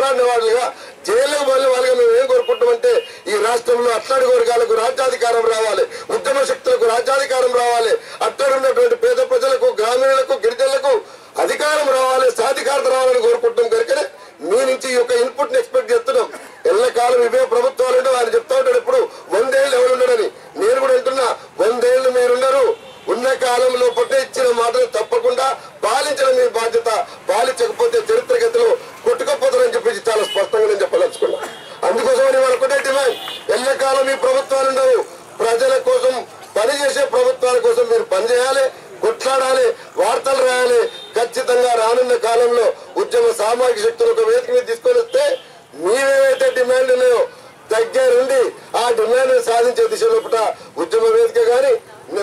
పోరాడిన వాళ్ళుగా జైల్లో వెళ్ళిన వాళ్ళుగా మేము ఏం కోరుకుంటామంటే ఈ రాష్ట్రంలో అట్టడి వర్గాలకు రాజ్యాధికారం రావాలి, ఉద్యమ శక్తులకు రాజ్యాధికారం రావాలి, అట్టడి ఉన్నటువంటి పేద ప్రజలకు, గ్రామీణులకు, గిరిజనులకు అధికారం రావాలి, సాధికారత రావాలని కోరుకుంటాం. కనుకనే మీ నుంచి ఈ యొక్క ఇన్పుట్ ని ఎక్స్పెక్ట్ చేస్తున్నాం. ఎల్లకాలం ఇవే ప్రభుత్వాలు ఉండవు. ఆయన చెప్తా ఉంటాడు ఎప్పుడు 100 ఏళ్ళు ఎవరున్నాడని. నేను కూడా అంటున్నా 100 ఏళ్ళు మీరున్నారు. ఉన్న కాలంలో పట్టే ఇచ్చిన మాటలు తప్పకుండా పాలించడం మీ బాధ్యత. పాలించకపోతే చరిత్రగతిలో కొట్టుకపోతారని చెప్పేసి చాలా స్పష్టంగా నేను చెప్పదలుచుకున్నా. అందుకోసమని వాళ్ళ ఒకటే డిమాండ్, ఎల్లకాలం మీ ప్రభుత్వాలు ఉండవు. ప్రజల కోసం పనిచేసే ప్రభుత్వాల కోసం మీరు పనిచేయాలి, కొట్లాడాలి, వార్తలు రాయాలి. ఖచ్చితంగా రానున్న కాలంలో ఉద్యమ సామాజిక శక్తులు ఒక వేదిక మీద తీసుకొని వస్తే మీరేవైతే డిమాండ్ ఉన్నాయో దగ్గరుండి ఆ డిమాండ్ సాధించే దిశలో ఉద్యమ వేదిక కానీ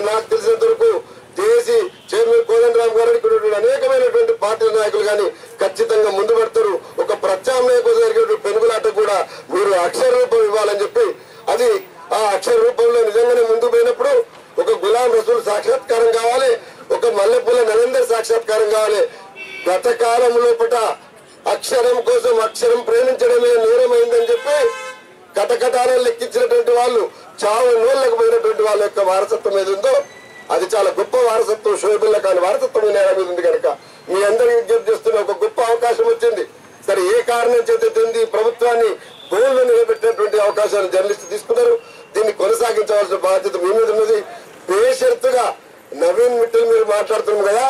నాకు తెలిసినంత వరకు దేశీ చైర్మన్ కోదండరామ్ గారు అనేకమైనటువంటి పార్టీల నాయకులు కానీ ఖచ్చితంగా ముందు పడతారు. ఒక ప్రత్యామ్నాయ కోసం జరిగేటువంటి పెనుగులాట కూడా మీరు అక్షర రూపం ఇవ్వాలని చెప్పి, అది ఆ అక్షర రూపంలో నిజంగానే ముందు పోయినప్పుడు ఒక గులాం రసూల్ సాక్షాత్కారం కావాలి, ఒక మల్లెపూల నరేందర్ సాక్షాత్కారం కావాలి. గత కాలం లోపల అక్షరం కోసం అక్షరం ప్రేమించడమే నేరమైందని చెప్పి కటకటాలను లెక్కించినటువంటి వాళ్ళు, చావు నోళ్లకు పోయినటువంటి వాళ్ళ యొక్క వారసత్వం ఏది ఉందో అది చాలా గొప్ప వారసత్వం. షోయబుల్లా ఖాన్ వారసత్వం నేల మీద ఉంది కనుక మీ అందరికీ విజ్ఞప్తి చేస్తున్న ఒక గొప్ప అవకాశం వచ్చింది. సరే ఏ కారణం చేతి ప్రభుత్వాన్ని గోల్లో నిలబెట్టినటువంటి అవకాశాన్ని జర్నలిస్టు తీసుకున్నారు. దీన్ని కొనసాగించవలసిన బాధ్యత మీ మీద ఉన్నది. బేషరతుగా నవీన్ మిట్టల్ మీరు మాట్లాడుతున్నాం కదా,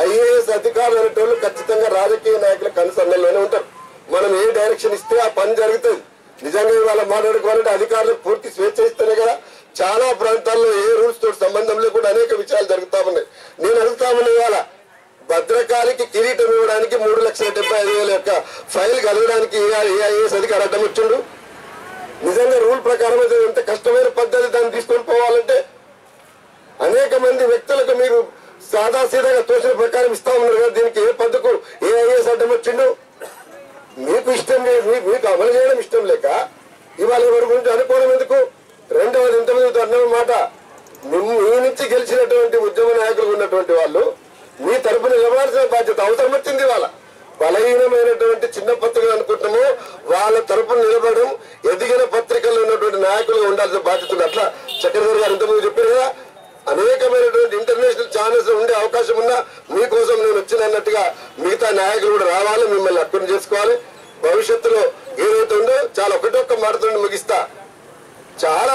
ఐఏఎస్ అధికారులు అనేటోళ్ళు ఖచ్చితంగా రాజకీయ నాయకుల కనుసన్నల్లోనే ఉంటారు. మనం ఏ డైరెక్షన్ ఇస్తే ఆ పని జరుగుతుంది. నిజంగా ఇవాళ మాట్లాడుకోవాలంటే అధికారులకు పూర్తి స్వేచ్ఛ ఇస్తేనే కదా. చాలా ప్రాంతాల్లో ఏ రూల్స్ తోటి సంబంధం లేకుండా అనేక విషయాలు జరుగుతా ఉన్నాయి. నేను అడుగుతామని ఇవాళ భద్రకాళికి కిరీటం ఇవ్వడానికి 3,75,000 యొక్క ఫైల్ కలగడానికి ఏ ఐఏఎస్ అధికారి అడ్డం వచ్చిండు? నిజంగా రూల్ ప్రకారం అయితే ఎంత కష్టమైన పద్ధతి దాన్ని తీసుకొని పోవాలంటే అనేక మంది వ్యక్తులకు మీరు సాదాసీదాగా తోచిన ప్రకారం ఇస్తా ఉన్నారు కదా. దీనికి ఏ పద్ధతికు ఏ ఐఏఎస్ అడ్డం వచ్చిండు? మీకు ఇష్టం లేదు, మీకు అమలు చేయడం ఇష్టం లేక ఇవాళ ఎవరి గురించి అనుకోవడం ఎందుకు? రెండవది ఇంతమంది అన్న మాట, మీ నుంచి గెలిచినటువంటి ఉద్యమ నాయకులు ఉన్నటువంటి వాళ్ళు మీ తరపున నిలబడాల్సిన బాధ్యత అవసరం వచ్చింది. వాళ్ళ బలహీనమైనటువంటి చిన్న పత్రికలు అనుకుంటాము, వాళ్ళ తరపున నిలబడడం ఎదిగిన పత్రికల్లో ఉన్నటువంటి నాయకులుగా ఉండాల్సిన బాధ్యత ఉంది. అట్లా చక్రధర్ గారు ఇంతకుముందు చెప్పారు కదా, అనేకమైనటువంటి ఇంటర్నేషనల్ ఛానల్స్ ఉండే అవకాశం ఉన్నా మీకోసం నేను వచ్చినట్టుగా మిగతా నాయకులు కూడా రావాలి, మిమ్మల్ని అర్థం చేసుకోవాలి. భవిష్యత్తులో ఏదైతే ఉందో చాలా ఒకటొక్క మాటతో ముగిస్తా. చాలా